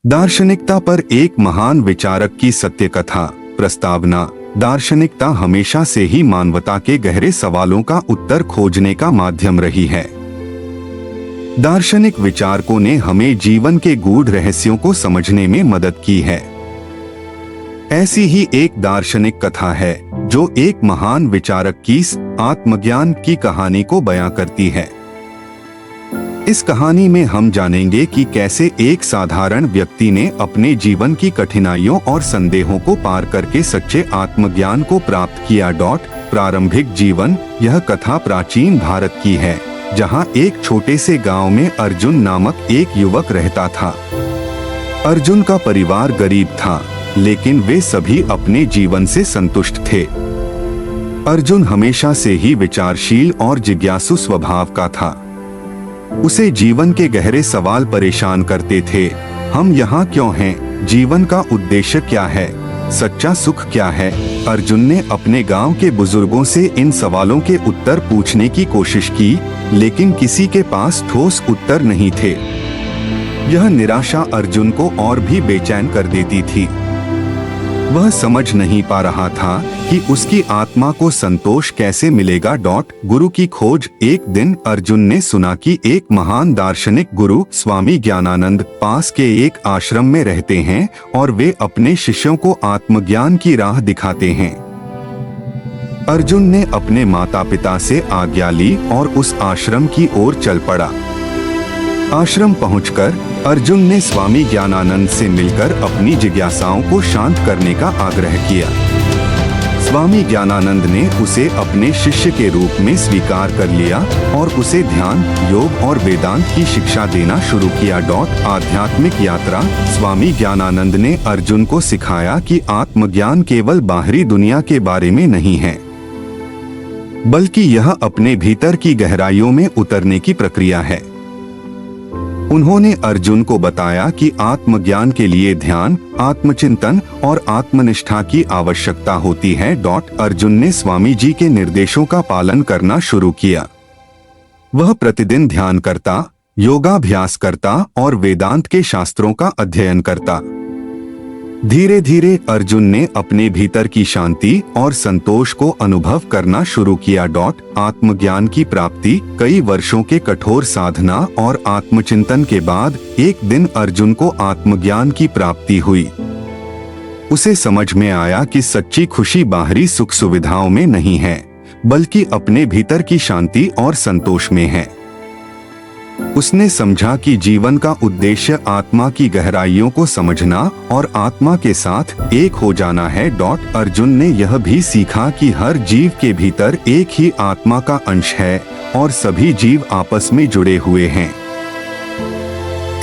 दार्शनिकता पर एक महान विचारक की सत्य कथा। प्रस्तावना। दार्शनिकता हमेशा से ही मानवता के गहरे सवालों का उत्तर खोजने का माध्यम रही है। दार्शनिक विचारकों ने हमें जीवन के गूढ़ रहस्यों को समझने में मदद की है। ऐसी ही एक दार्शनिक कथा है जो एक महान विचारक की आत्मज्ञान की कहानी को बयां करती है। इस कहानी में हम जानेंगे कि कैसे एक साधारण व्यक्ति ने अपने जीवन की कठिनाइयों और संदेहों को पार करके सच्चे आत्मज्ञान को प्राप्त किया। प्रारंभिक जीवन। यह कथा प्राचीन भारत की है, जहां एक छोटे से गांव में अर्जुन नामक एक युवक रहता था। अर्जुन का परिवार गरीब था, लेकिन वे सभी अपने जीवन से संतुष्ट थे। अर्जुन हमेशा से ही विचारशील और जिज्ञासु स्वभाव का था। उसे जीवन के गहरे सवाल परेशान करते थे। हम यहाँ क्यों हैं? जीवन का उद्देश्य क्या है? सच्चा सुख क्या है? अर्जुन ने अपने गांव के बुजुर्गों से इन सवालों के उत्तर पूछने की कोशिश की, लेकिन किसी के पास ठोस उत्तर नहीं थे। यह निराशा अर्जुन को और भी बेचैन कर देती थी। वह समझ नहीं पा रहा था कि उसकी आत्मा को संतोष कैसे मिलेगा। गुरु की खोज। एक दिन अर्जुन ने सुना कि एक महान दार्शनिक गुरु स्वामी ज्ञानानंद पास के एक आश्रम में रहते हैं और वे अपने शिष्यों को आत्मज्ञान की राह दिखाते हैं। अर्जुन ने अपने माता पिता से आज्ञा ली और उस आश्रम की ओर चल पड़ा। आश्रम पहुंचकर अर्जुन ने स्वामी ज्ञानानंद से मिलकर अपनी जिज्ञासाओं को शांत करने का आग्रह किया। स्वामी ज्ञानानंद ने उसे अपने शिष्य के रूप में स्वीकार कर लिया और उसे ध्यान, योग और वेदांत की शिक्षा देना शुरू किया। आध्यात्मिक यात्रा। स्वामी ज्ञानानंद ने अर्जुन को सिखाया कि आत्मज्ञान केवल बाहरी दुनिया के बारे में नहीं है, बल्कि यह अपने भीतर की गहराइयों में उतरने की प्रक्रिया है। उन्होंने अर्जुन को बताया कि आत्मज्ञान के लिए ध्यान, आत्मचिंतन और आत्मनिष्ठा की आवश्यकता होती है। अर्जुन ने स्वामी जी के निर्देशों का पालन करना शुरू किया। वह प्रतिदिन ध्यान करता, योगाभ्यास करता और वेदांत के शास्त्रों का अध्ययन करता। धीरे धीरे अर्जुन ने अपने भीतर की शांति और संतोष को अनुभव करना शुरू किया। आत्मज्ञान की प्राप्ति। कई वर्षों के कठोर साधना और आत्मचिंतन के बाद एक दिन अर्जुन को आत्मज्ञान की प्राप्ति हुई। उसे समझ में आया कि सच्ची खुशी बाहरी सुख सुविधाओं में नहीं है, बल्कि अपने भीतर की शांति और संतोष में है। उसने समझा कि जीवन का उद्देश्य आत्मा की गहराइयों को समझना और आत्मा के साथ एक हो जाना है। अर्जुन ने यह भी सीखा कि हर जीव के भीतर एक ही आत्मा का अंश है और सभी जीव आपस में जुड़े हुए हैं।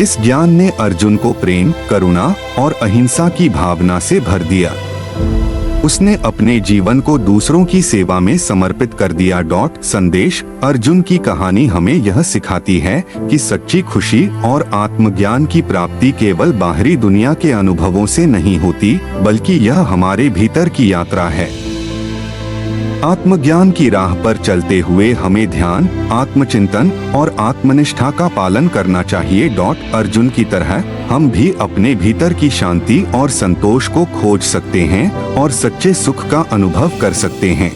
इस ज्ञान ने अर्जुन को प्रेम, करुणा और अहिंसा की भावना से भर दिया। उसने अपने जीवन को दूसरों की सेवा में समर्पित कर दिया। संदेश। अर्जुन की कहानी हमें यह सिखाती है कि सच्ची खुशी और आत्मज्ञान की प्राप्ति केवल बाहरी दुनिया के अनुभवों से नहीं होती, बल्कि यह हमारे भीतर की यात्रा है। आत्मज्ञान की राह पर चलते हुए हमें ध्यान, आत्मचिंतन और आत्मनिष्ठा का पालन करना चाहिए। अर्जुन की तरह हम भी अपने भीतर की शांति और संतोष को खोज सकते हैं और सच्चे सुख का अनुभव कर सकते हैं।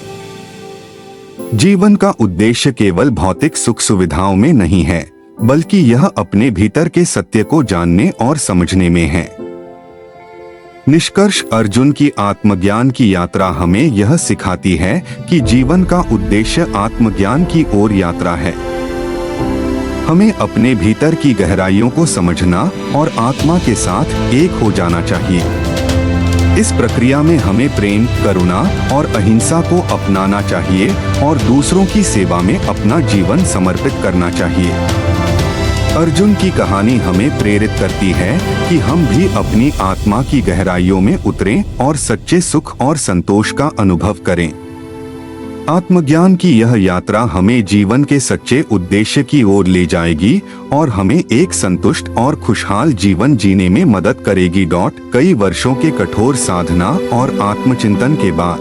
जीवन का उद्देश्य केवल भौतिक सुख सुविधाओं में नहीं है, बल्कि यह अपने भीतर के सत्य को जानने और समझने में है। निष्कर्ष। अर्जुन की आत्मज्ञान की यात्रा हमें यह सिखाती है कि जीवन का उद्देश्य आत्मज्ञान की ओर यात्रा है। हमें अपने भीतर की गहराइयों को समझना और आत्मा के साथ एक हो जाना चाहिए। इस प्रक्रिया में हमें प्रेम, करुणा और अहिंसा को अपनाना चाहिए और दूसरों की सेवा में अपना जीवन समर्पित करना चाहिए। अर्जुन की कहानी हमें प्रेरित करती है कि हम भी अपनी आत्मा की गहराइयों में उतरें और सच्चे सुख और संतोष का अनुभव करें। आत्मज्ञान की यह यात्रा हमें जीवन के सच्चे उद्देश्य की ओर ले जाएगी और हमें एक संतुष्ट और खुशहाल जीवन जीने में मदद करेगी। कई वर्षों के कठोर साधना और आत्मचिंतन के बाद